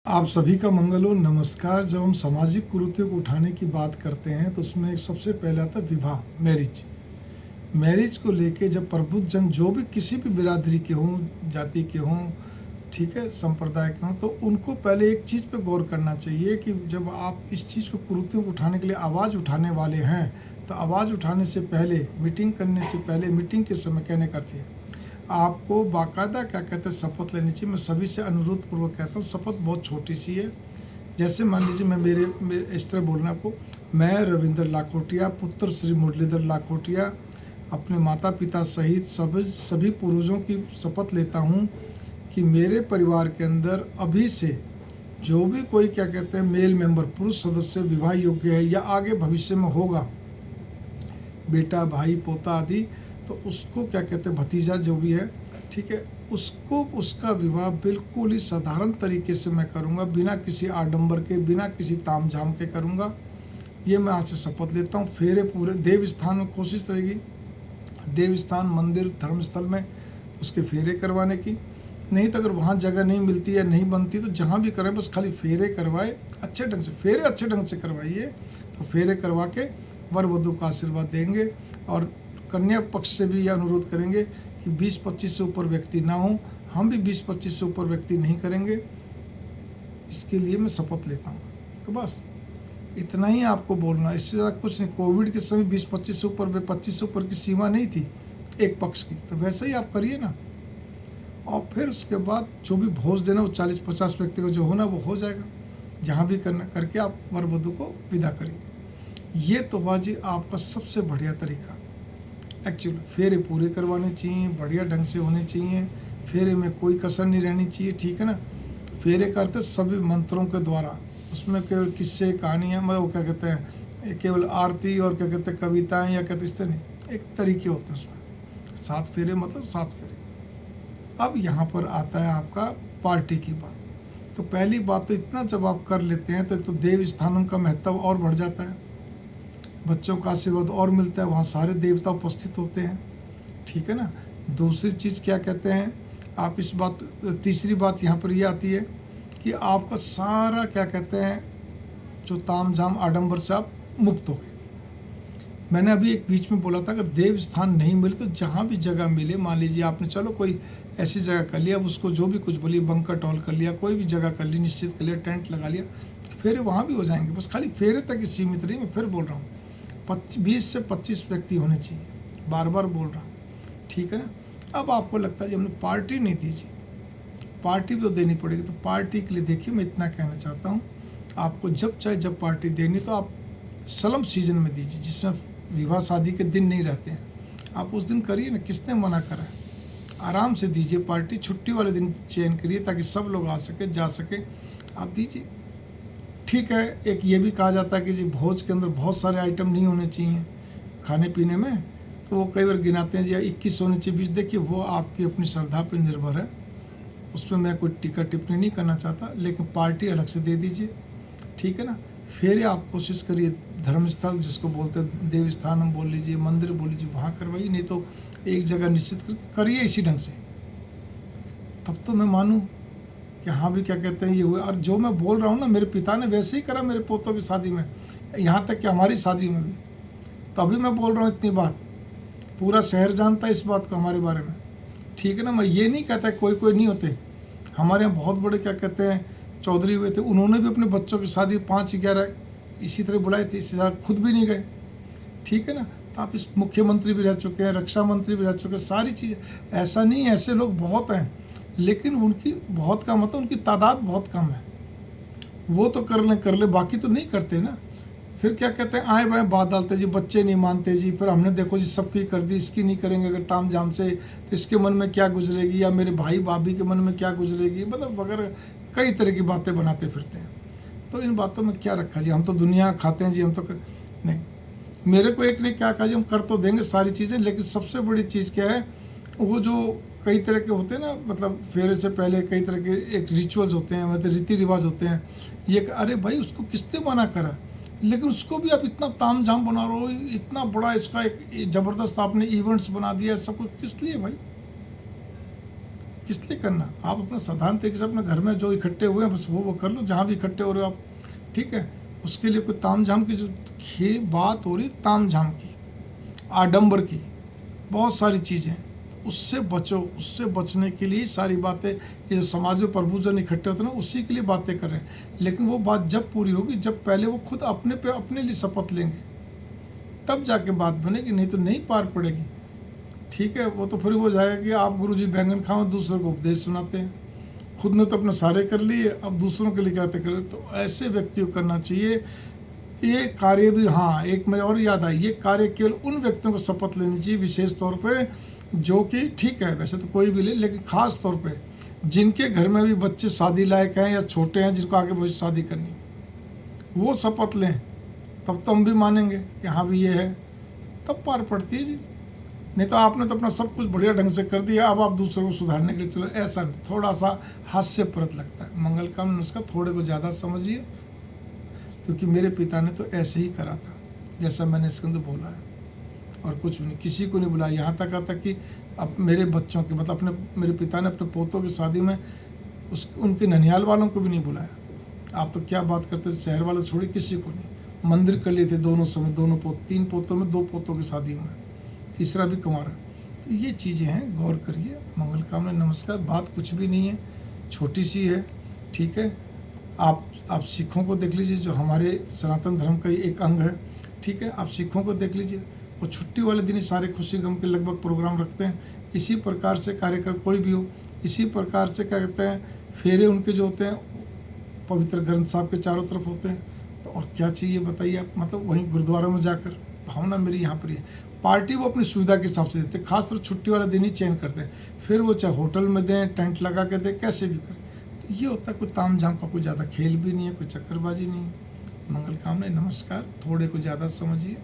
आप सभी का मंगल हो। नमस्कार। जब हम सामाजिक कुरीतियों को उठाने की बात करते हैं तो उसमें एक सबसे पहले आता है विवाह, मैरिज को लेके जब प्रबुद्ध जन जो भी किसी भी बिरादरी के हों, जाति के हों, ठीक है, संप्रदाय के हों, तो उनको पहले एक चीज़ पे गौर करना चाहिए कि जब आप इस चीज़ को कुरीतियों को उठाने के लिए आवाज़ उठाने वाले हैं तो आवाज़ उठाने से पहले, मीटिंग करने से पहले, मीटिंग के समय कहने करती है आपको बाकायदा क्या कहते हैं शपथ लेनी चाहिए। मैं सभी से अनुरोध पूर्वक कहता हूँ, शपथ बहुत छोटी सी है। जैसे मान लीजिए मैं मेरे इस तरह बोलना आपको, मैं रविंद्र लाखोटिया पुत्र श्री मुरलीधर लाखोटिया अपने माता पिता सहित सभी पूर्वजों की शपथ लेता हूँ कि मेरे परिवार के अंदर अभी से जो भी कोई क्या कहते हैं मेल मेंबर पुरुष सदस्य विवाह योग्य है या आगे भविष्य में होगा, बेटा भाई पोता आदि, तो उसको क्या कहते हैं भतीजा जो भी है, ठीक है, उसको उसका विवाह बिल्कुल ही साधारण तरीके से मैं करूँगा, बिना किसी आडंबर के, बिना किसी तामझाम के करूँगा। ये मैं आज से शपथ लेता हूँ। फेरे पूरे देव स्थान में कोशिश रहेगी, देव स्थान मंदिर धर्मस्थल में उसके फेरे करवाने की। नहीं तो अगर वहाँ जगह नहीं मिलती है, नहीं बनती, तो जहाँ भी करें बस खाली फेरे करवाए अच्छे ढंग से, फेरे अच्छे ढंग से करवाइए। तो फेरे करवा के वर वधू का आशीर्वाद देंगे और कन्या पक्ष से भी यह अनुरोध करेंगे कि 20-25 से ऊपर व्यक्ति ना हो। हम भी 20-25 से ऊपर व्यक्ति नहीं करेंगे, इसके लिए मैं शपथ लेता हूँ। तो बस इतना ही आपको बोलना, इससे ज़्यादा कुछ नहीं। कोविड के समय 20-25 से ऊपर 25 से ऊपर की सीमा नहीं थी एक पक्ष की, तो वैसे ही आप करिए ना। और फिर उसके बाद जो भी भोज देना वो 40-50 व्यक्ति को जो होना वो हो जाएगा। जहाँ भी करना करके आप वर वधू को विदा करिए। ये तो बाजी आपका सबसे बढ़िया तरीका। एक्चुअली फेरे पूरे करवाने चाहिए, बढ़िया ढंग से होने चाहिए, फेरे में कोई कसर नहीं रहनी चाहिए, ठीक है ना। फेरे करते सभी मंत्रों के द्वारा, उसमें केवल किस्से कहानियाँ, मतलब वो क्या कहते हैं केवल आरती और क्या कहते हैं कविताएँ या कहते इस तरह नहीं, एक तरीके होते हैं उसमें। 7 फेरे मतलब 7 फेरे। अब यहाँ पर आता है आपका पार्टी की बात। तो पहली बात तो इतना जब आप कर लेते हैं तो एक तो देव स्थानों का महत्व और बढ़ जाता है, बच्चों का आशीर्वाद और मिलता है, वहाँ सारे देवता उपस्थित होते हैं, ठीक है ना। दूसरी चीज़ क्या कहते हैं आप इस बात, तीसरी बात यहाँ पर ये आती है कि आपका सारा क्या कहते हैं जो तामझाम आडंबर से आप मुक्त हो गए। मैंने अभी एक बीच में बोला था अगर देव स्थान नहीं मिले तो जहाँ भी जगह मिले, मान लीजिए आपने चलो कोई ऐसी जगह कर लिया, अब उसको जो भी कुछ बोलिए बंकर टॉल कर लिया, कोई भी जगह कर ली, निश्चित कर लिया, टेंट लगा लिया, फेरे वहाँ भी हो जाएंगे। बस खाली फेरे तक ही सीमित रही। मैं फिर बोल रहा हूँ 20 से 25 व्यक्ति होने चाहिए, बार बार बोल रहा हूँ, ठीक है ना। अब आपको लगता है कि हमने पार्टी नहीं दी जी, पार्टी भी तो देनी पड़ेगी। तो पार्टी के लिए देखिए मैं इतना कहना चाहता हूँ, आपको जब चाहे जब पार्टी देनी तो आप सलम सीजन में दीजिए, जिसमें विवाह शादी के दिन नहीं रहते हैं, आप उस दिन करिए ना, किसने मना करा है। आराम से दीजिए पार्टी, छुट्टी वाले दिन चयन करिए ताकि सब लोग आ सके, जा सके, आप दीजिए, ठीक है। एक ये भी कहा जाता है कि जी भोज के अंदर बहुत सारे आइटम नहीं होने चाहिए खाने पीने में, तो वो कई बार गिनाते हैं जी 21 होने चाहिए 20। देखिए वो आपकी अपनी श्रद्धा पर निर्भर है, उसमें मैं कोई टीका टिप्पणी नहीं करना चाहता, लेकिन पार्टी अलग से दे दीजिए, ठीक है ना। फिर आप कोशिश करिए धर्मस्थल जिसको बोलते हैं देव स्थान हम बोल लीजिए, मंदिर बोल लीजिए, वहाँ करवाइए, नहीं तो एक जगह निश्चित करिए इसी ढंग से, तब तो मैं मानूँ कि हाँ भी क्या कहते हैं ये हुआ। और जो मैं बोल रहा हूँ ना, मेरे पिता ने वैसे ही करा मेरे पोतों की शादी में, यहाँ तक कि हमारी शादी में भी। तो अभी मैं बोल रहा हूँ इतनी बात, पूरा शहर जानता है इस बात को हमारे बारे में, ठीक है ना। मैं ये नहीं कहता कोई कोई नहीं होते, हमारे यहाँ बहुत बड़े क्या कहते हैं चौधरी हुए थे, उन्होंने भी अपने बच्चों की शादी 5-11 इसी तरह बुलाए थे, इससे ज़्यादा खुद भी नहीं गए, ठीक है ना। तो आप इस मुख्यमंत्री भी रह चुके हैं, रक्षा मंत्री भी रह चुके हैं, सारी चीज़ें, ऐसा नहीं है, ऐसे लोग बहुत हैं, लेकिन उनकी बहुत का मतलब उनकी तादाद बहुत कम है। वो तो कर ले बाकी तो नहीं करते ना। फिर क्या कहते हैं आए बाएँ बात डालते जी, बच्चे नहीं मानते जी, फिर हमने देखो जी सबकी कर दी, इसकी नहीं करेंगे अगर ताम झाम से, तो इसके मन में क्या गुजरेगी, या मेरे भाई भाभी के मन में क्या गुजरेगी, मतलब वगैरह कई तरह की बातें बनाते फिरते हैं। तो इन बातों में क्या रखा जी, हम तो दुनिया खाते हैं जी, हम तो नहीं। मेरे को एक ने क्या कहा जी, हम कर तो देंगे सारी चीज़ें, लेकिन सबसे बड़ी चीज़ क्या है, वो जो कई तरह के होते हैं ना, मतलब फेरे से पहले कई तरह के एक रिचुअल्स होते हैं, मतलब रीति रिवाज होते हैं। ये अरे भाई उसको किसने मना करा, लेकिन उसको भी आप इतना तामझाम बना रहे हो, इतना बड़ा इसका एक ज़बरदस्त आपने इवेंट्स बना दिया, सब कुछ किस लिए भाई। किस लिए करना? आप अपना साधारण तरीके से अपने घर में जो इकट्ठे हुए हैं बस वो कर लो, जहाँ भी इकट्ठे हो रहे हो आप, ठीक है? उसके लिए कोई ताम झाम की जो बात हो रही, ताम झाम की, आडंबर की, बहुत सारी चीज़ें हैं, तो उससे बचो। उससे बचने के लिए सारी बातें, ये समाज में प्रभुजन इकट्ठे होते हैं ना, उसी के लिए बातें कर रहे हैं। लेकिन वो बात जब पूरी होगी, जब पहले वो खुद अपने पे अपने लिए शपथ लेंगे, तब जाके बात बनेगी, नहीं तो नहीं पार पड़ेगी, ठीक है? वो तो फिर हो जाएगा कि आप गुरुजी बैंगन खाओ, दूसरों को उपदेश सुनाते हैं, खुद ने तो अपने सारे कर लिए, अब दूसरों के लिए कहते कर। तो ऐसे व्यक्ति को करना चाहिए ये कार्य भी। हाँ, एक मेरे और याद आई, ये कार्य केवल उन व्यक्तियों को शपथ लेनी चाहिए विशेष तौर पे, जो कि ठीक है वैसे तो कोई भी ले, लेकिन खास तौर पे जिनके घर में भी बच्चे शादी लायक हैं या छोटे हैं, जिनको आगे भविष्य शादी करनी है, वो शपथ लें, तब तो हम भी मानेंगे कि हाँ भी ये है, तब पार पड़ती है जी। नहीं तो आपने तो अपना सब कुछ बढ़िया ढंग से कर दिया, अब आप दूसरों को सुधारने के लिए चलो, ऐसा नहीं, थोड़ा सा हास्यप्रद लगता है। मंगल कामना नुस्खा थोड़े को ज़्यादा समझिए, क्योंकि मेरे पिता ने तो ऐसे ही करा था जैसा मैंने इसके अंदर बोला है, और कुछ भी नहीं, किसी को नहीं बुलाया। यहाँ तक आता कि अब मेरे बच्चों के मतलब अपने मेरे पिता ने अपने पोतों की शादी में उनके ननिहाल वालों को भी नहीं बुलाया। आप तो क्या बात करते थे, शहर वाले छोड़े किसी को नहीं। मंदिर कर लिए थे दोनों समय, दोनों 3 पोतों में 2 पोतों की शादी में, तीसरा भी कुंवारा। तो ये चीज़ें हैं, गौर करिए। मंगल कामना नमस्कार। बात कुछ भी नहीं है, छोटी सी है, ठीक है? आप सिखों को देख लीजिए, जो हमारे सनातन धर्म का ही एक अंग है, ठीक है? आप सिखों को देख लीजिए, वो छुट्टी वाले दिन ही सारे खुशी गम के लगभग प्रोग्राम रखते हैं। इसी प्रकार से कार्यक्रम कोई भी हो, इसी प्रकार से क्या कहते हैं, फेरे उनके जो होते हैं पवित्र ग्रंथ साहब के चारों तरफ होते हैं। तो और क्या चाहिए बताइए आप? मतलब वहीं गुरुद्वारा में जाकर, भावना मेरी यहाँ पर ही है। पार्टी वो अपनी सुविधा के हिसाब से देते हैं, खासतौर छुट्टी वाला दिन ही चयन करते हैं, फिर वो चाहे होटल में दें, टेंट लगा के दें, कैसे भी करें। तो ये होता है, कोई ताम झाम का कोई ज़्यादा खेल भी नहीं है, कोई चक्करबाजी नहीं है। मंगल कामना नमस्कार। थोड़े को ज़्यादा समझिए।